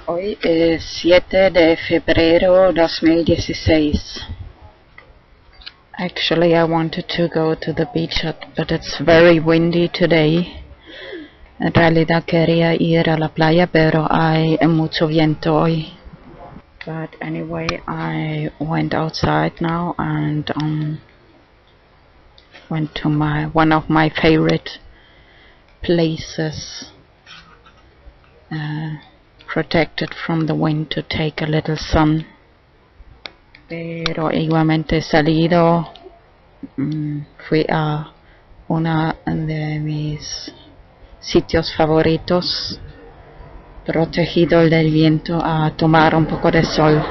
Hoy es 7 de febrero 2016. Actually, I wanted to go to the beach, but it's very windy today. En realidad quería ir a la playa, pero hay mucho viento hoy. But anyway, I went outside now and went to one of my favorite places, protected from the wind, to take a little sun. Pero igualmente he salido, fui a uno de mis sitios favoritos, protegido del viento, a tomar un poco de sol.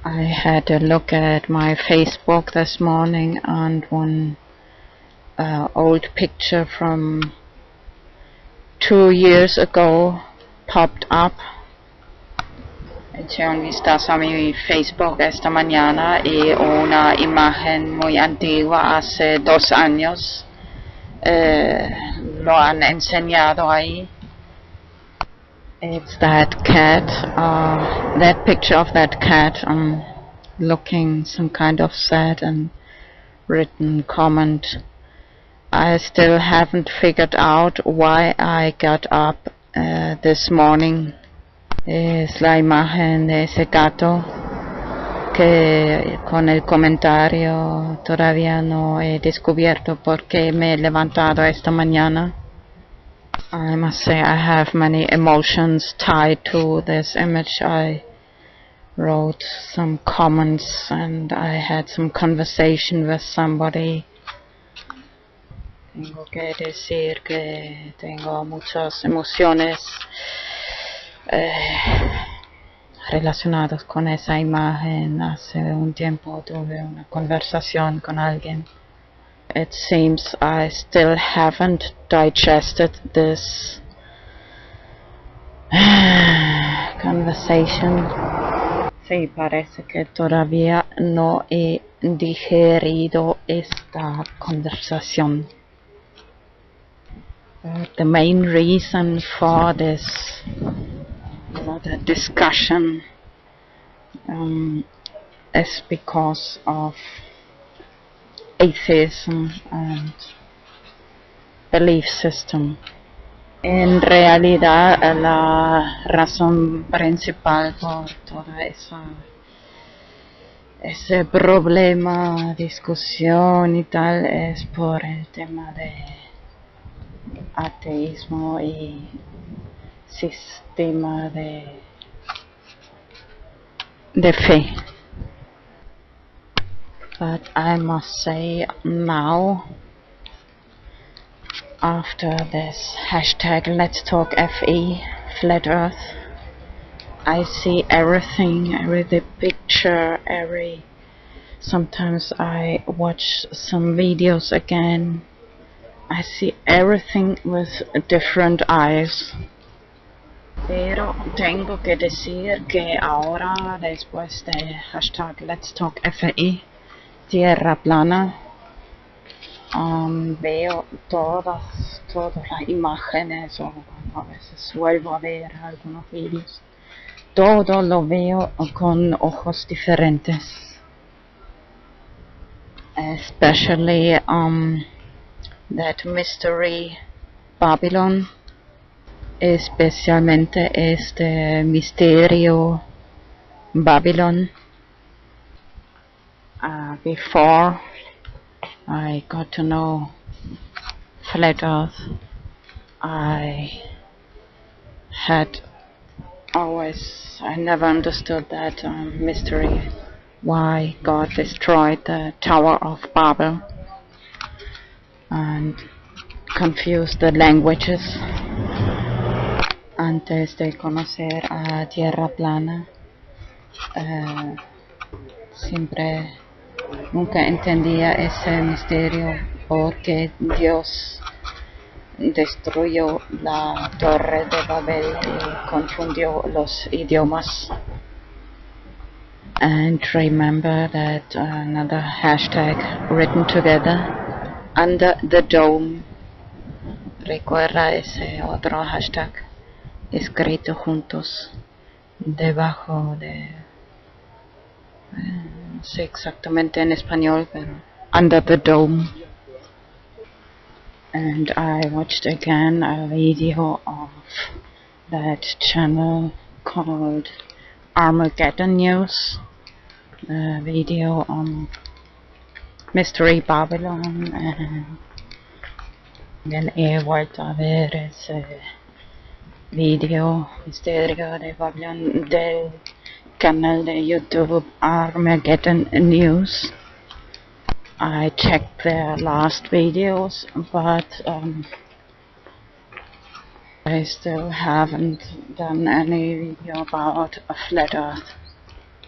I had a look at my Facebook this morning and one old picture from 2 years ago popped up. Eché un vistazo a mi Facebook esta mañana y una imagen muy antigua, hace 2 años, lo han enseñado ahí. It's that cat, that picture of that cat looking some kind of sad, and written comment: I still haven't figured out why I got up this morning. Es la imagen de ese gato que con el comentario: todavía no he descubierto por qué me he levantado esta mañana. I must say I have many emotions tied to this image. I wrote some comments and I had some conversation with somebody. Tengo que decir que tengo muchas emociones relacionadas con esa imagen. Hace un tiempo tuve una conversación con alguien. It seems I still haven't digested this conversation. Sí, parece que todavía no he digerido esta conversación. The main reason for this the discussion is because of atheism and belief system. En realidad, la razón principal por todo ese problema, discusión y tal, es por el tema de ateísmo y sistema de fe. But I must say now, after this hashtag Let's Talk FE, Flat Earth, I see everything, every picture, sometimes I watch some videos again. I see everything with different eyes. Pero tengo que decir que ahora, después de hashtag Let's Talk FE, Tierra Plana, veo todas las imágenes, o a veces vuelvo a ver algunos vídeos. Todo lo veo con ojos diferentes. Especially that mystery Babylon. Especialmente este misterio Babylon. Before I got to know Flat Earth, I never understood that mystery, why God destroyed the Tower of Babel, and confused the languages. Antes de conocer a Tierra Plana, nunca entendía ese misterio, porque Dios destruyó la Torre de Babel y confundió los idiomas. And remember that another hashtag written together, Under the Dome. Recuerda ese otro hashtag, escrito juntos debajo de, no sé exactamente en español, pero under the dome. And I watched again a video of that channel called Armageddon News, a video on Mystery Babylon, and he vuelto a ver ese video misterio de Babylon del canal de YouTube Armageddon News. I checked their last videos, but I still haven't done any video about a flat earth.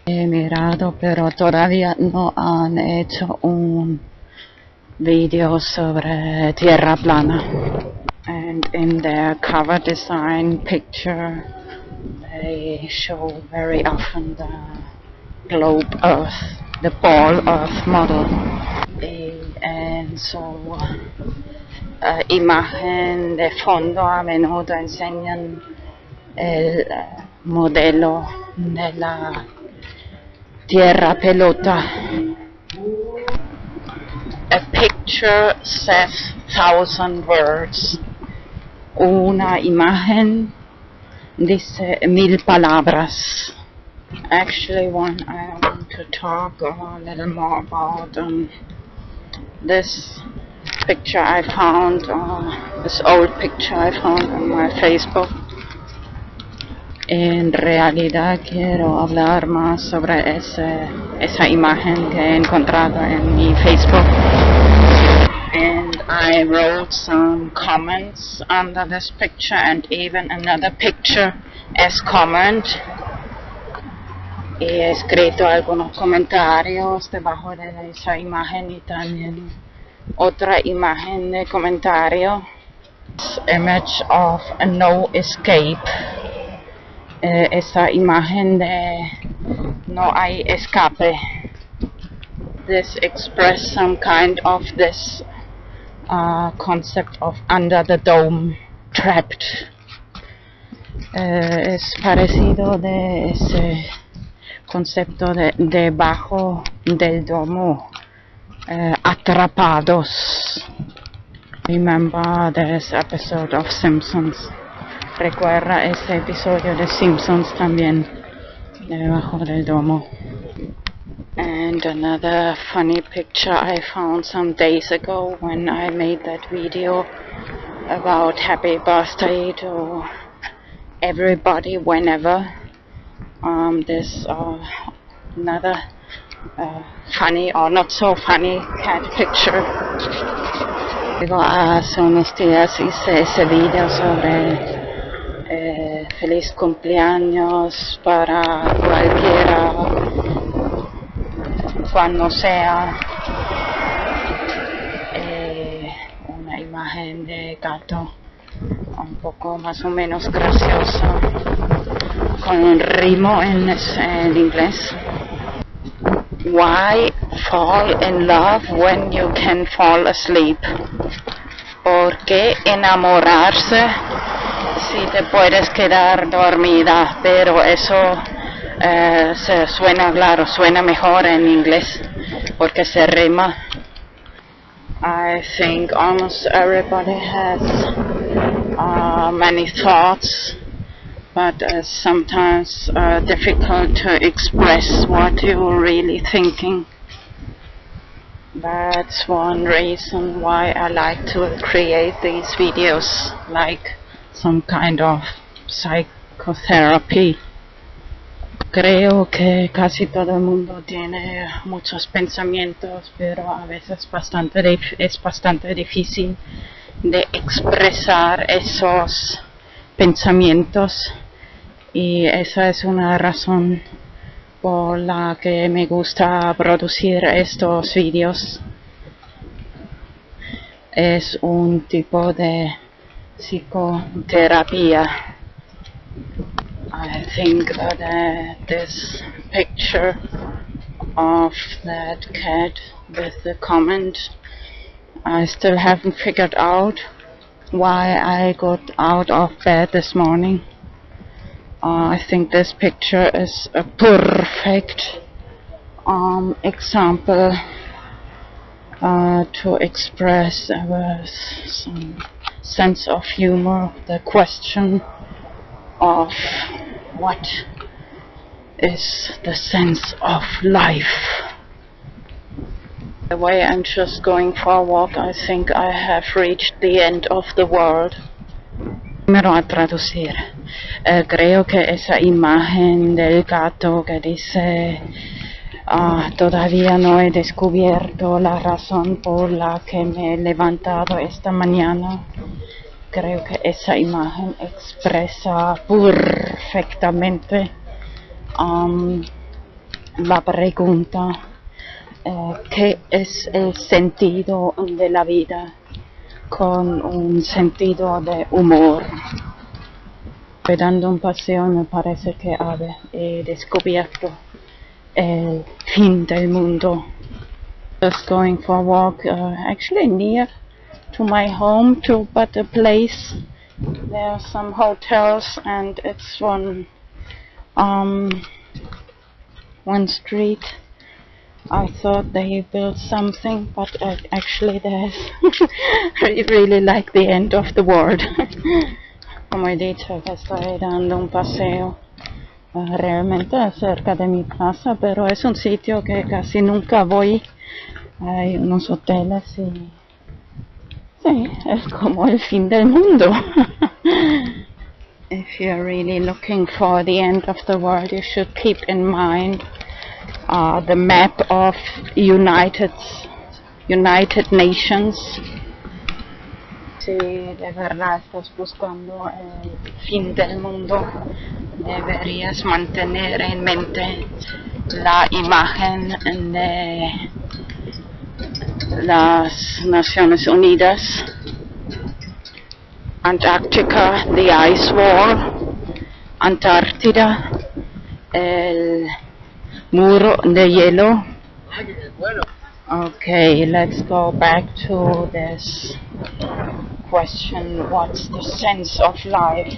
He mirado, pero todavía no han hecho un video sobre tierra plana. And in their cover design picture, they show very often the globe earth, the ball earth model. En su imagen de fondo a menudo enseñan el modelo de la tierra pelota. A picture says 1,000 words. Una imagen dice 1000 palabras. Actually, I want to talk a little more about this picture I found, this old picture I found on my Facebook. En realidad quiero hablar más sobre esa imagen que he encontrado en mi Facebook. And I wrote some comments under this picture and even another picture as comment. Y he escrito algunos comentarios debajo de esa imagen y también otra imagen de comentario. This image of a no escape. Esa imagen de no hay escape. This expresses some kind of this concept of under the dome, trapped. Es parecido de ese concepto de debajo del domo, atrapados. Remember this episode of Simpsons. Recuerda ese episodio de Simpsons también, debajo del domo. And another funny picture I found some days ago when I made that video about happy birthday to everybody whenever. There's another funny or not so funny cat picture. Digo, hace unos días hice ese video sobre feliz cumpleaños para cualquiera, cuando sea una imagen de gato un poco más o menos graciosa, con un ritmo en inglés. Why fall in love when you can fall asleep? ¿Por qué enamorarse si te puedes quedar dormida? Pero eso se suena claro, suena mejor en inglés porque se rima. I think almost everybody has many thoughts, but sometimes difficult to express what you're really thinking. That's one reason why I like to create these videos, like some kind of psychotherapy. Creo que casi todo el mundo tiene muchos pensamientos, pero a veces es bastante difícil de expresar esos pensamientos, y esa es una razón por la que me gusta producir estos vídeos. Es un tipo de psicoterapia. I think that this picture of that cat with the comment, I still haven't figured out why I got out of bed this morning. I think this picture is a perfect example to express some sense of humor, the question of what is the sense of life. The way I'm just going for a walk, I think I have reached the end of the world. Primero a traducir. Creo que esa imagen del gato que dice todavía no he descubierto la razón por la que me he levantado esta mañana. Creo que esa imagen expresa perfectamente la pregunta ¿qué es el sentido de la vida? Con un sentido de humor. Dando un paseo me parece que he descubierto el fin del mundo. Just going for a walk, actually near to my home, but a place. There are some hotels, and it's one street. I thought they built something, but actually there's really like the end of the world. Como he dicho, que estoy dando un paseo realmente cerca de mi casa, pero es un sitio que casi nunca voy. Hay unos hoteles y sí, es como el fin del mundo. If you're really looking for the end of the world, you should keep in mind the map of United Nations. Si de verdad estás buscando el fin del mundo, deberías mantener en mente la imagen de las Naciones Unidas. Antarctica, the ice wall. Antártida, el muro de hielo. Okay, let's go back to this question, what's the sense of life?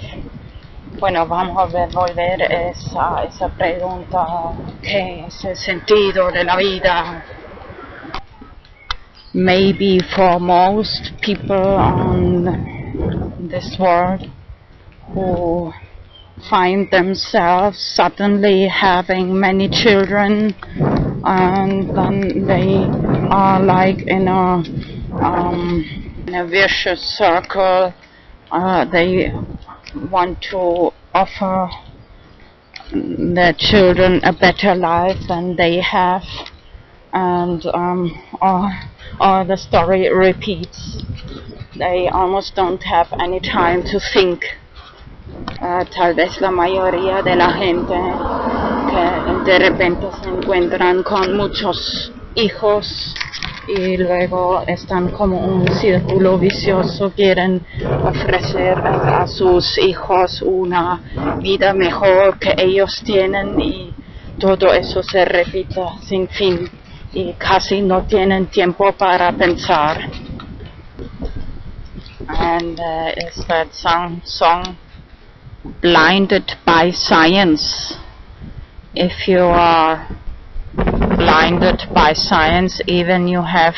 Bueno, vamos a volver esa pregunta, ¿qué es el sentido de la vida? Maybe for most people on this world who find themselves suddenly having many children, and then they are like in a vicious circle. They want to offer their children a better life than they have, and the story repeats. They almost don't have any time to think. Tal vez la mayoría de la gente que de repente se encuentran con muchos hijos y luego están como un círculo vicioso, quieren ofrecer a sus hijos una vida mejor que ellos tienen, y todo eso se repite sin fin y casi no tienen tiempo para pensar. And it's that song Blinded by Science. If you are blinded by science, even you have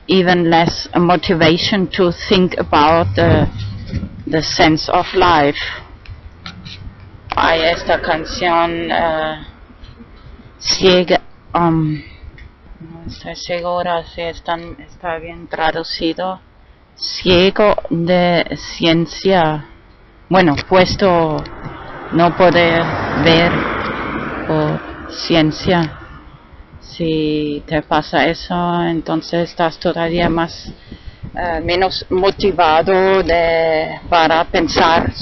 even less motivation to think about the sense of life. Hay esta canción ciega, no estoy segura si está bien traducido, ciego de ciencia. Bueno, puesto no poder ver por ciencia. Si te pasa eso, entonces estás todavía menos motivado para pensar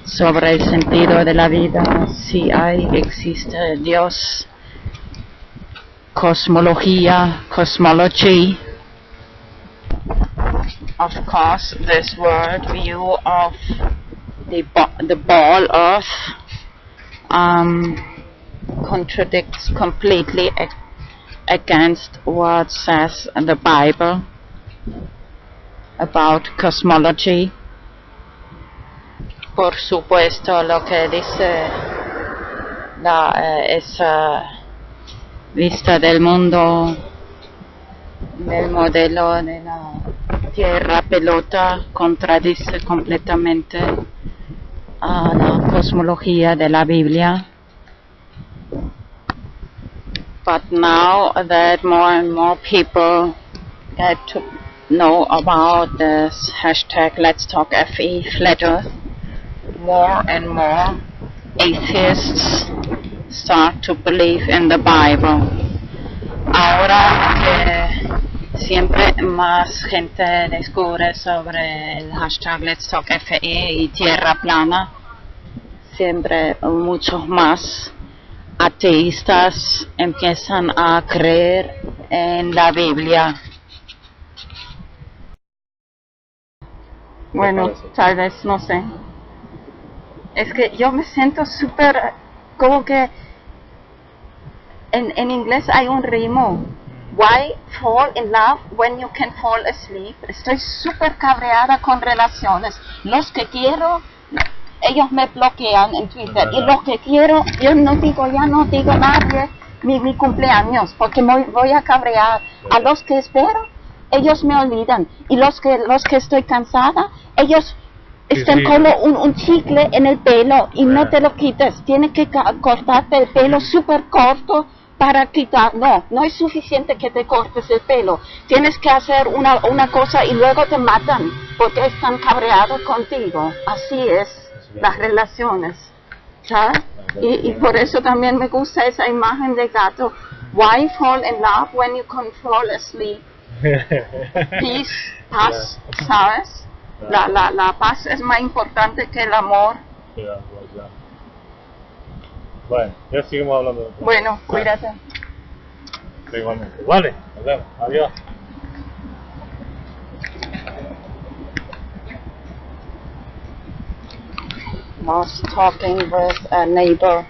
sobre el sentido de la vida, si existe Dios, cosmología, cosmology. Of course, this world view of the ball earth contradicts completely against what says the Bible about cosmology. por supuesto lo que dice esa vista del mundo, del modelo de la Tierra pelota, contradice completamente a la cosmología de la Biblia. But now that more and more people get to know about this hashtag Let's Talk FE Flat Earth, more and more atheists start to believe in the Bible. Ahora que siempre más gente descubre sobre el hashtag Let's Talk FE y Tierra Plana, siempre muchos más ateístas empiezan a creer en la Biblia. Bueno, tal vez, no sé. Es que yo me siento súper, como que en inglés hay un ritmo. Why fall in love when you can fall asleep? Estoy súper cabreada con relaciones. Los que quiero, ellos me bloquean en Twitter. Y los que quiero, yo no digo nadie mi cumpleaños, porque voy a cabrear. A los que espero, ellos me olvidan. Y los que estoy cansada, ellos están como un chicle en el pelo y no te lo quites. Tienes que cortarte el pelo súper corto para quitar. No es suficiente que te cortes el pelo. Tienes que hacer una cosa y luego te matan porque están cabreados contigo. Así es las relaciones, ¿sabes? Y por eso también me gusta esa imagen de gato. Why fall in love when you can fall asleep? Peace, paz, ¿sabes? La paz es más importante que el amor. Bueno, ya seguimos hablando. Bueno, cuídate. Igualmente. Vale, nos vemos. Adiós. Was talking with a neighbor.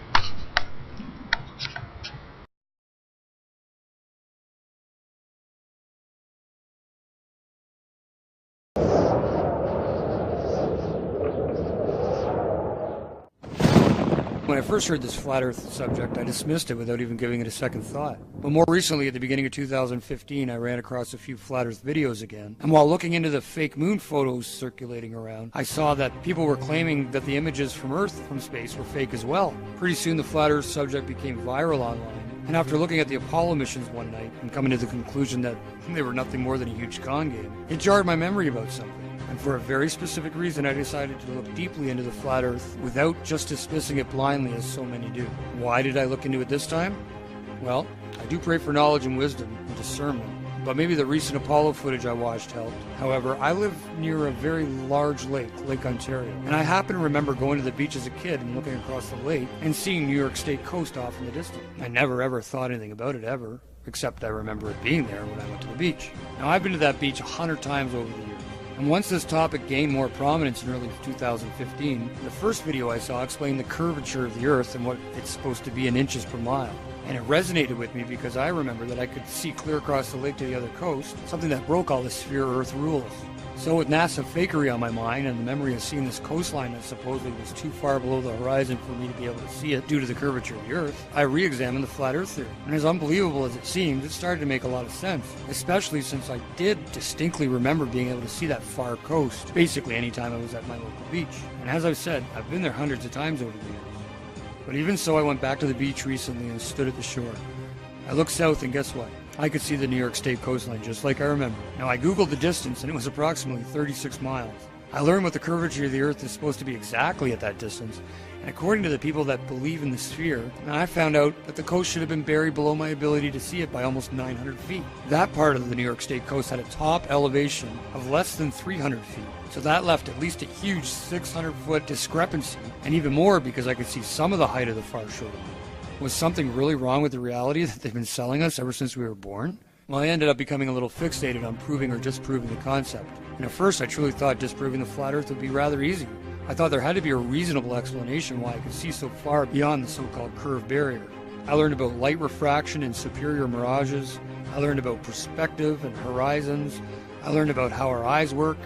When I first heard this flat earth subject, I dismissed it without even giving it a second thought. But more recently, at the beginning of 2015, I ran across a few flat earth videos again. And while looking into the fake moon photos circulating around, I saw that people were claiming that the images from Earth from space were fake as well. Pretty soon the flat earth subject became viral online. And after looking at the Apollo missions one night and coming to the conclusion that they were nothing more than a huge con game, it jarred my memory about something. And for a very specific reason, I decided to look deeply into the flat earth without just dismissing it blindly as so many do. Why did I look into it this time? Well, I do pray for knowledge and wisdom and discernment, but maybe the recent Apollo footage I watched helped. However, I live near a very large lake, Lake Ontario, and I happen to remember going to the beach as a kid and looking across the lake and seeing New York State coast off in the distance. I never ever thought anything about it ever, except I remember it being there when I went to the beach. Now, I've been to that beach 100 times over the years. And once this topic gained more prominence in early 2015, the first video I saw explained the curvature of the Earth and what it's supposed to be in inches per mile. And it resonated with me because I remember that I could see clear across the lake to the other coast, something that broke all the sphere Earth rules. So with NASA fakery on my mind and the memory of seeing this coastline that supposedly was too far below the horizon for me to be able to see it due to the curvature of the Earth, I re-examined the flat Earth theory. And as unbelievable as it seems, it started to make a lot of sense, especially since I did distinctly remember being able to see that far coast basically anytime I was at my local beach. And as I've said, I've been there hundreds of times over the years. But even so, I went back to the beach recently and stood at the shore. I looked south and guess what? I could see the New York State coastline just like I remember. Now I googled the distance and it was approximately 36 miles. I learned what the curvature of the Earth is supposed to be exactly at that distance, and according to the people that believe in the sphere, I found out that the coast should have been buried below my ability to see it by almost 900 feet. That part of the New York State coast had a top elevation of less than 300 feet. So that left at least a huge 600-foot discrepancy, and even more because I could see some of the height of the far shore. Was something really wrong with the reality that they've been selling us ever since we were born? Well, I ended up becoming a little fixated on proving or disproving the concept. And at first I truly thought disproving the flat Earth would be rather easy. I thought there had to be a reasonable explanation why I could see so far beyond the so-called curve barrier. I learned about light refraction and superior mirages. I learned about perspective and horizons. I learned about how our eyes work.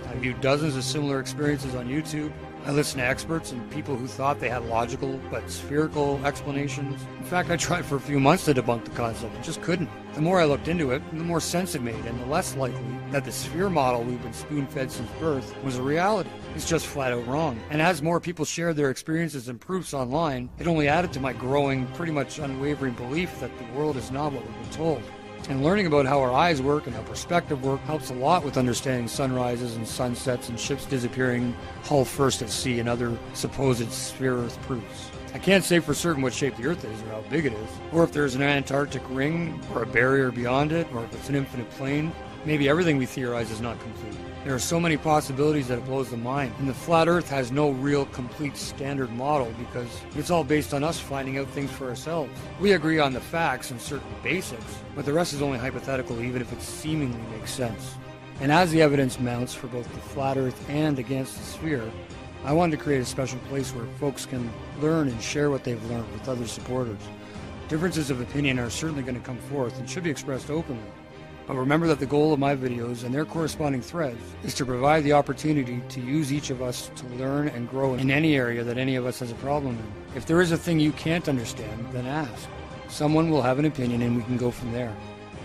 I viewed dozens of similar experiences on YouTube. I listened to experts and people who thought they had logical but spherical explanations. In fact, I tried for a few months to debunk the concept and just couldn't. The more I looked into it, the more sense it made, and the less likely that the sphere model we've been spoon-fed since birth was a reality. It's just flat out wrong. And as more people shared their experiences and proofs online, it only added to my growing, pretty much unwavering belief that the world is not what we've been told. And learning about how our eyes work and how perspective work helps a lot with understanding sunrises and sunsets and ships disappearing hull first at sea and other supposed sphere Earth proofs. I can't say for certain what shape the Earth is or how big it is, or if there's an Antarctic ring or a barrier beyond it, or if it's an infinite plane. Maybe everything we theorize is not complete. There are so many possibilities that it blows the mind, and the flat Earth has no real complete standard model because it's all based on us finding out things for ourselves. We agree on the facts and certain basics, but the rest is only hypothetical even if it seemingly makes sense. And as the evidence mounts for both the flat Earth and against the sphere, I wanted to create a special place where folks can learn and share what they've learned with other supporters. Differences of opinion are certainly going to come forth and should be expressed openly. But remember that the goal of my videos and their corresponding threads is to provide the opportunity to use each of us to learn and grow in any area that any of us has a problem in. If there is a thing you can't understand, then ask. Someone will have an opinion and we can go from there.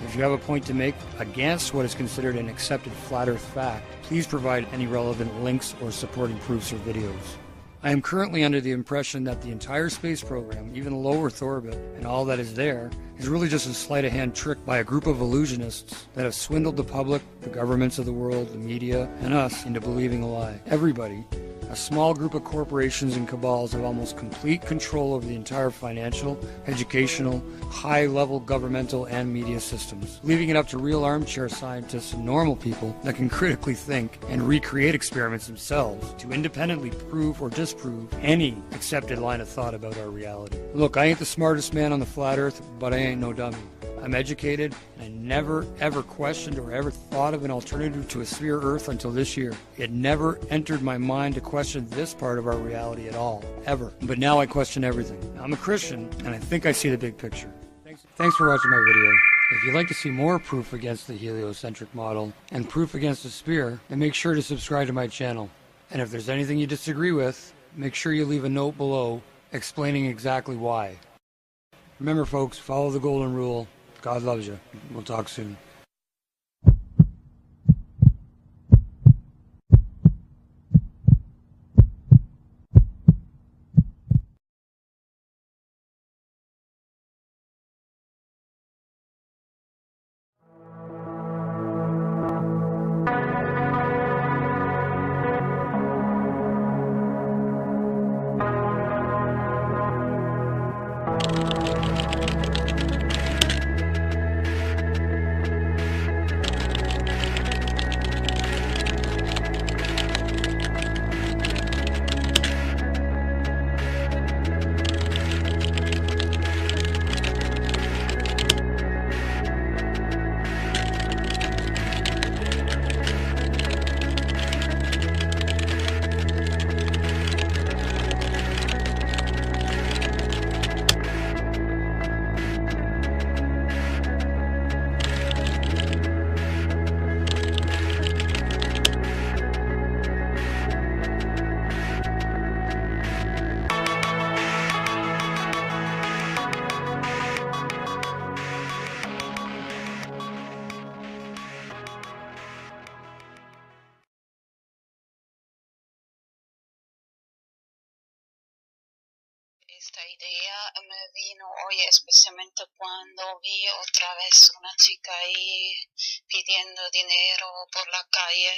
If you have a point to make against what is considered an accepted flat Earth fact, please provide any relevant links or supporting proofs or videos. I am currently under the impression that the entire space program, even low Earth orbit, and all that is there, is really just a sleight-of-hand trick by a group of illusionists that have swindled the public, the governments of the world, the media, and us into believing a lie. Everybody, a small group of corporations and cabals have almost complete control over the entire financial, educational, high-level governmental and media systems, leaving it up to real armchair scientists and normal people that can critically think and recreate experiments themselves to independently prove or disprove any accepted line of thought about our reality. Look, I ain't the smartest man on the flat Earth, but I ain't no dummy. I'm educated, and I never ever questioned or ever thought of an alternative to a sphere Earth until this year. It never entered my mind to question this part of our reality at all, ever. But now I question everything. I'm a Christian, and I think I see the big picture. Thanks for watching my video. If you'd like to see more proof against the heliocentric model and proof against the sphere, then make sure to subscribe to my channel. And if there's anything you disagree with, make sure you leave a note below explaining exactly why. Remember folks, follow the golden rule. God loves you. We'll talk soon. Esta idea me vino hoy especialmente cuando vi otra vez una chica ahí pidiendo dinero por la calle.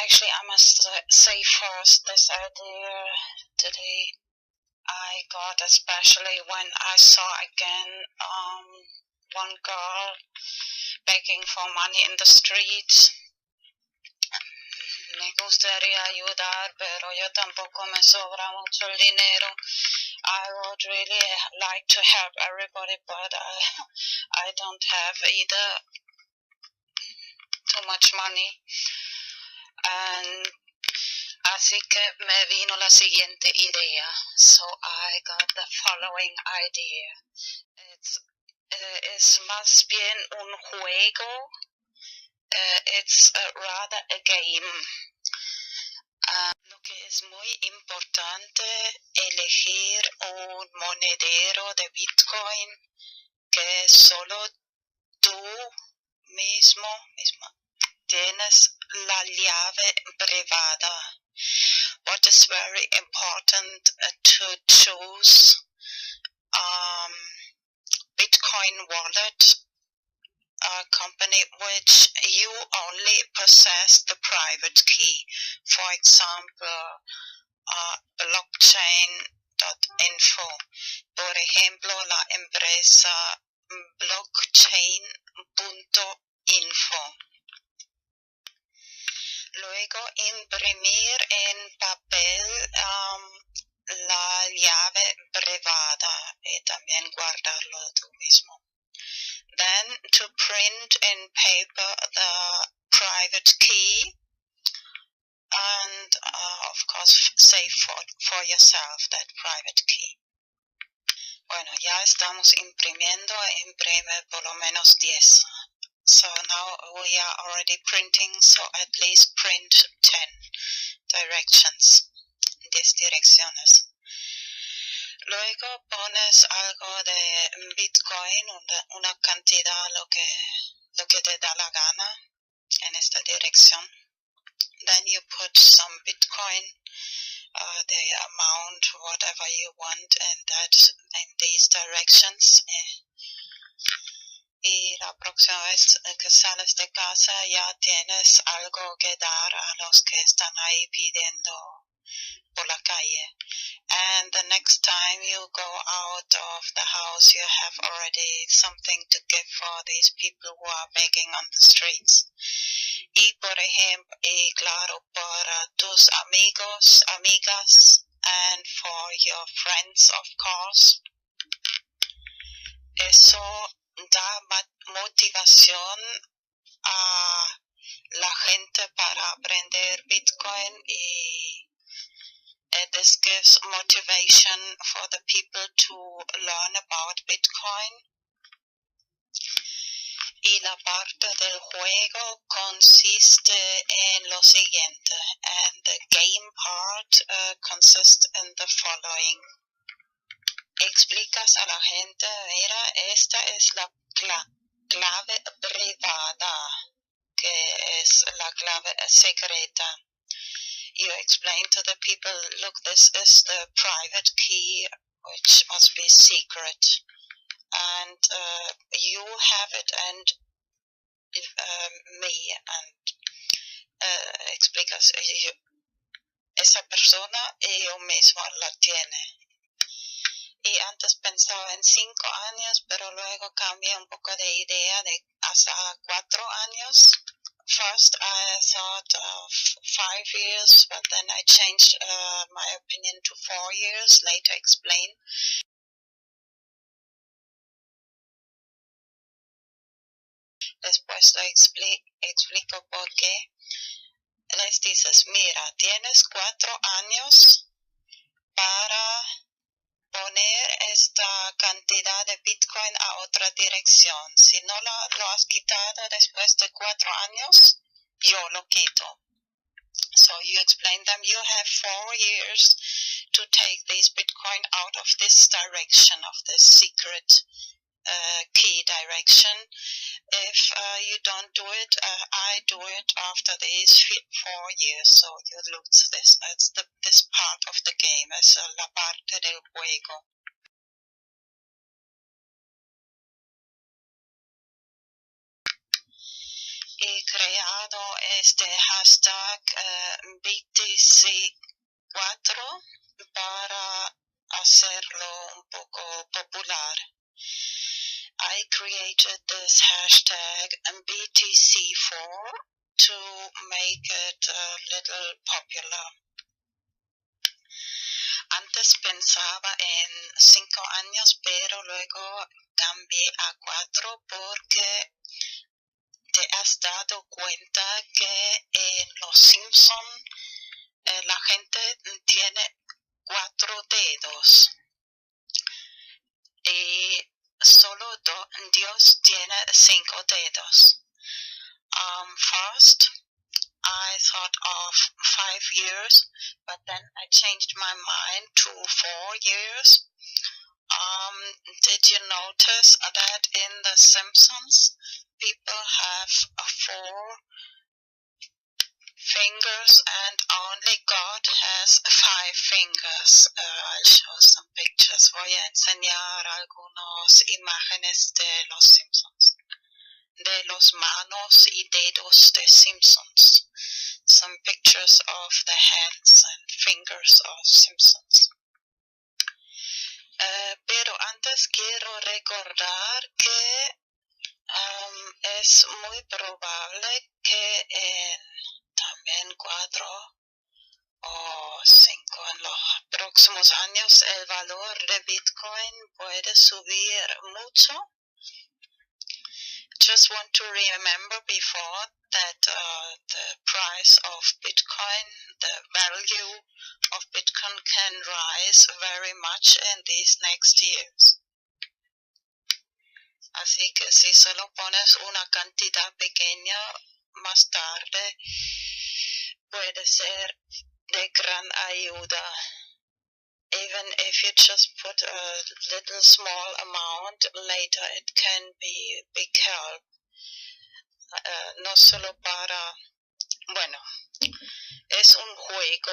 Actually, I must say first, this idea today I got especially when I saw again one girl begging for money in the streets. Me gustaría ayudar, pero yo tampoco me sobra mucho el dinero. I would really like to help everybody, but I don't have either too much money. And así que me vino la siguiente idea. So I got the following idea. Es más bien un juego. It's rather a game. Lo que es muy importante, elegir un monedero de Bitcoin que solo tú misma tienes la llave privada. What is very important to choose Bitcoin wallet company which you only possess the private key. For example, blockchain.info. Por ejemplo, la empresa blockchain.info. Luego, imprimir en papel la llave privada y también guardarlo tú mismo. Then, to print in paper the private key and, of course, save for yourself that private key. Bueno, ya estamos imprimiendo, imprime por lo menos 10. So now we are already printing, so at least print 10 directions, 10 direcciones. Luego pones algo de Bitcoin, una cantidad, lo que te da la gana en esta dirección. Then you put some Bitcoin, the amount, whatever you want, and that in these directions. Y la próxima vez que sales de casa ya tienes algo que dar a los que están ahí pidiendo por la calle. And the next time you go out of the house, you have already something to give for these people who are begging on the streets. Y por ejemplo, y claro, para tus amigos, amigas, and for your friends, of course, eso da motivación a la gente para aprender Bitcoin y this gives motivation for the people to learn about Bitcoin. Y la parte del juego consiste en lo siguiente, and the game part consists in the following. Explicas a la gente, mira, esta es la clave privada, que es la clave secreta. You explain to the people, look, this is the private key, which must be secret. And you have it, and me, and explicas, esa persona y yo mismo la tiene. Y antes pensaba en 5 años, pero luego cambié un poco de idea de hasta 4 años. First I thought of 5 years, but then I changed my opinion to 4 years, later explain. Después lo explico por qué. Les dices, mira, tienes 4 años para poner esta cantidad de Bitcoin a otra dirección. Si no lo has quitado después de 4 años, yo lo quito. So you explain them, you have 4 years to take these Bitcoin out of this direction, of this secret key direction. If you don't do it, I do it after these 4 years. So you lose this. That's this part of the game. Es la parte del juego. He creado este hashtag BTC4 para hacerlo un poco popular. I created this hashtag BTC4 to make it a little popular. Antes pensaba en 5 años, pero luego cambié a 4 porque te has dado cuenta que en Los Simpson la gente tiene 4 dedos y solo Dios tiene 5 dedos. First, I thought of 5 years, but then I changed my mind to 4 years. Did you notice that in The Simpsons, people have 4 fingers and only God has 5 fingers? I'll show some pictures. Voy a enseñar algunas imágenes de los Simpsons, de los manos y dedos de Simpsons. Some pictures of the hands and fingers of Simpsons. Pero antes quiero recordar que es muy probable que en también 4 o 5 en los próximos años el valor de Bitcoin puede subir mucho. Just want to remember before that the price of Bitcoin, the value of Bitcoin can rise very much in these next years. Así que si solo pones una cantidad pequeña, más tarde puede ser de gran ayuda. Even if you just put a little small amount, later it can be big help. No solo para, bueno, es un juego.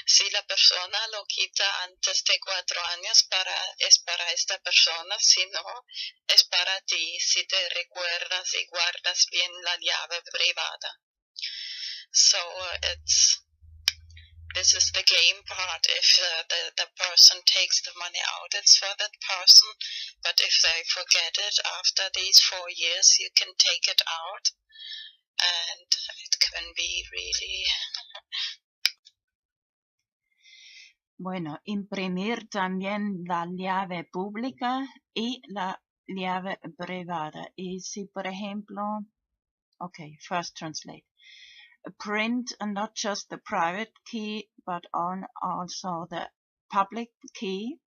Si la persona lo quita antes de 4 años, es para esta persona. Si no, es para ti, si te recuerdas y guardas bien la llave privada. So this is the game part. If the person takes the money out, it's for that person. But if they forget it after these 4 years, you can take it out. And it can be really... Bueno, imprimir también la llave pública y la llave privada. Y si, por ejemplo, okay, first translate. Print not just the private key, but also the public key.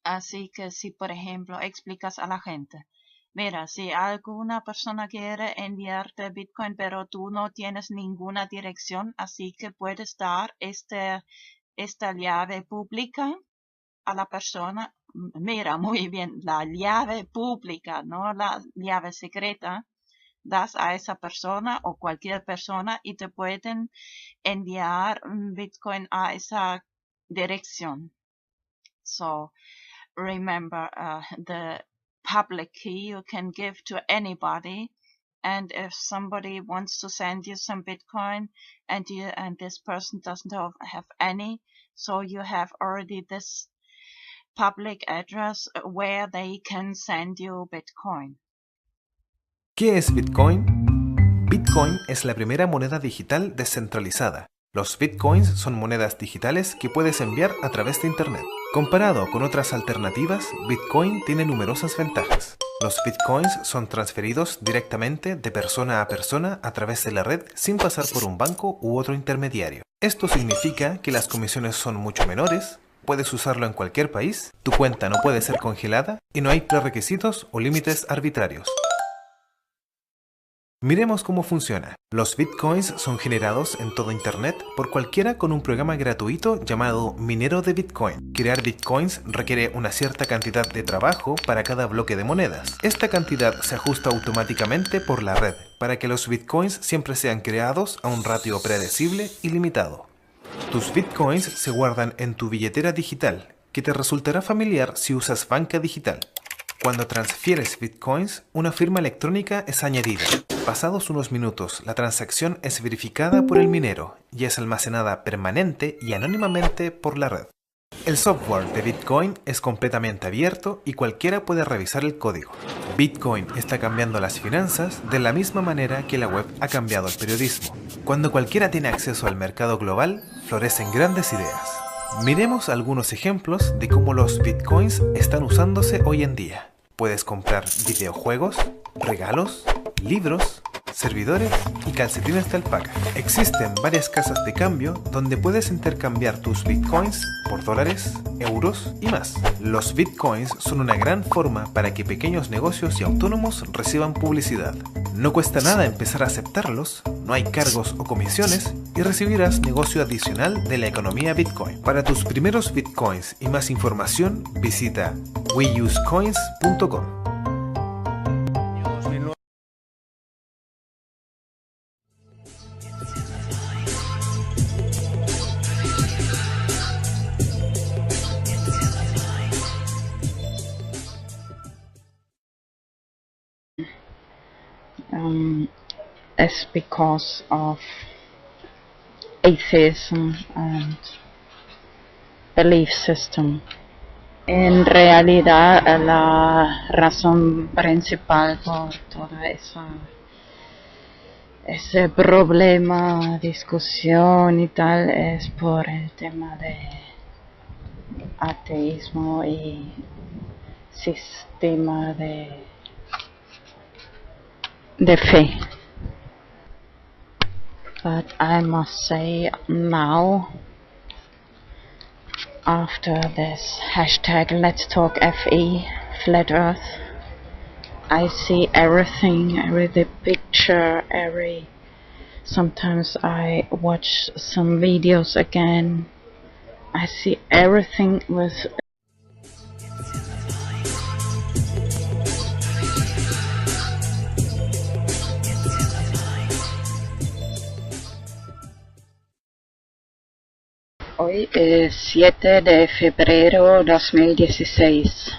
Así que si, por ejemplo, explicas a la gente, mira, si alguna persona quiere enviarte Bitcoin, pero tú no tienes ninguna dirección, así que puedes dar esta llave pública a la persona. Mira, muy bien, la llave pública, no la llave secreta. Das a esa persona o cualquier persona y te pueden enviar Bitcoin a esa dirección. So remember, the public key you can give to anybody, and if somebody wants to send you some Bitcoin and this person doesn't have any, so you have already this public address where they can send you Bitcoin. ¿Qué es Bitcoin? Bitcoin es la primera moneda digital descentralizada. Los Bitcoins son monedas digitales que puedes enviar a través de Internet. Comparado con otras alternativas, Bitcoin tiene numerosas ventajas. Los Bitcoins son transferidos directamente de persona a persona a través de la red sin pasar por un banco u otro intermediario. Esto significa que las comisiones son mucho menores, puedes usarlo en cualquier país, tu cuenta no puede ser congelada y no hay prerequisitos o límites arbitrarios. Miremos cómo funciona. Los Bitcoins son generados en todo Internet por cualquiera con un programa gratuito llamado minero de Bitcoin. Crear Bitcoins requiere una cierta cantidad de trabajo para cada bloque de monedas. Esta cantidad se ajusta automáticamente por la red para que los Bitcoins siempre sean creados a un ratio predecible y limitado. Tus Bitcoins se guardan en tu billetera digital, que te resultará familiar si usas banca digital. Cuando transfieres Bitcoins, una firma electrónica es añadida. Pasados unos minutos, la transacción es verificada por el minero y es almacenada permanente y anónimamente por la red. El software de Bitcoin es completamente abierto y cualquiera puede revisar el código. Bitcoin está cambiando las finanzas de la misma manera que la web ha cambiado el periodismo. Cuando cualquiera tiene acceso al mercado global, florecen grandes ideas. Miremos algunos ejemplos de cómo los Bitcoins están usándose hoy en día. Puedes comprar videojuegos, regalos, libros, servidores y calcetines de alpaca. Existen varias casas de cambio donde puedes intercambiar tus bitcoins por dólares, euros y más. Los bitcoins son una gran forma para que pequeños negocios y autónomos reciban publicidad. No cuesta nada empezar a aceptarlos, no hay cargos o comisiones y recibirás negocio adicional de la economía Bitcoin. Para tus primeros Bitcoins y más información, visita weusecoins.com. It's because of atheism and belief system. En realidad, la razón principal por toda ese problema, discusión y tal, es por el tema de ateísmo y sistema de fe. But I must say now, after this hashtag Let's Talk FE, Flat Earth, I see everything, every picture, sometimes I watch some videos again, I see everything with Hoy es 7 de febrero 2016.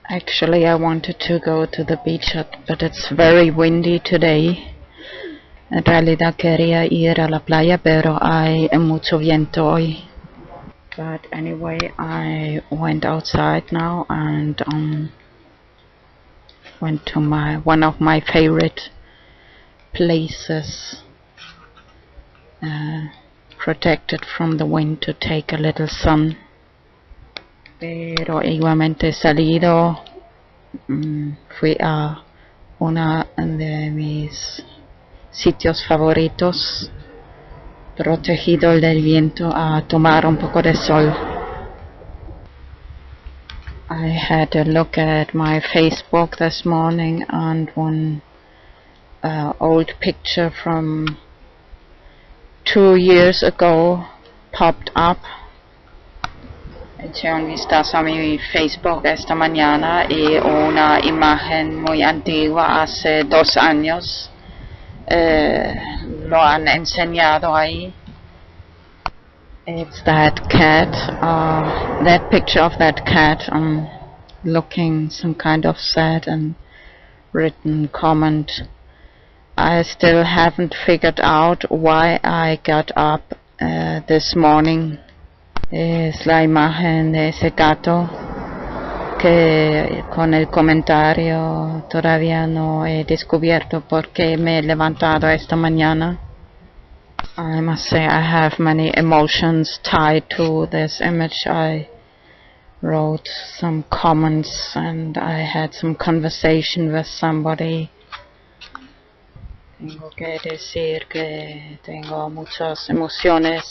Actually, I wanted to go to the beach, but it's very windy today. En realidad quería ir a la playa, pero hay mucho viento hoy. But anyway, I went outside now and went to one of my favorite places. Protected from the wind to take a little sun. Pero igualmente he salido, fui a uno de mis sitios favoritos, protegido del viento, a tomar un poco de sol. I had a look at my Facebook this morning and one old picture from 2 years ago popped up. Eché un vistazo a mi Facebook esta mañana y una imagen muy antigua, hace 2 años, lo han enseñado ahí. It's that cat, that picture of that cat looking some kind of sad and written comment. I still haven't figured out why I got up this morning. Es la imagen de ese gato que con el comentario todavía no he descubierto por qué me he levantado esta mañana. I must say I have many emotions tied to this image. I wrote some comments and I had some conversation with somebody. Tengo que decir que tengo muchas emociones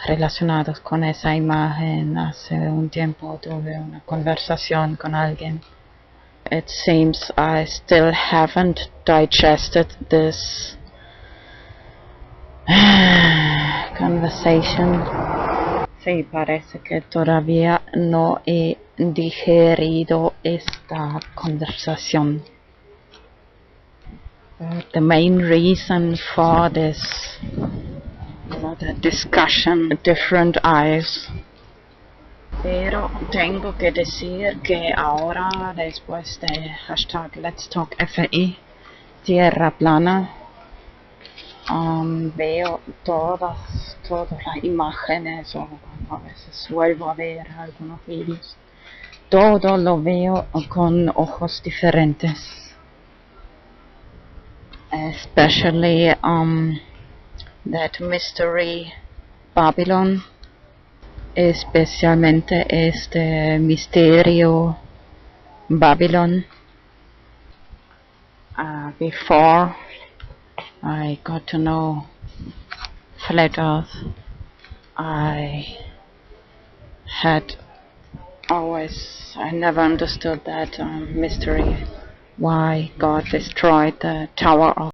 relacionadas con esa imagen. Hace un tiempo tuve una conversación con alguien. It seems I still haven't digested this conversation. Sí, parece que todavía no he digerido esta conversación. The main reason for this, the discussion, different eyes. Pero tengo que decir que ahora, después de hashtag Let's Talk FE, Tierra Plana, veo todas las imágenes, o a veces vuelvo a ver algunos vídeos. Todo lo veo con ojos diferentes. Especially that mystery Babylon, especialmente este misterio Babylon, before I got to know Flat Earth, I never understood that mystery, why God destroyed the Tower of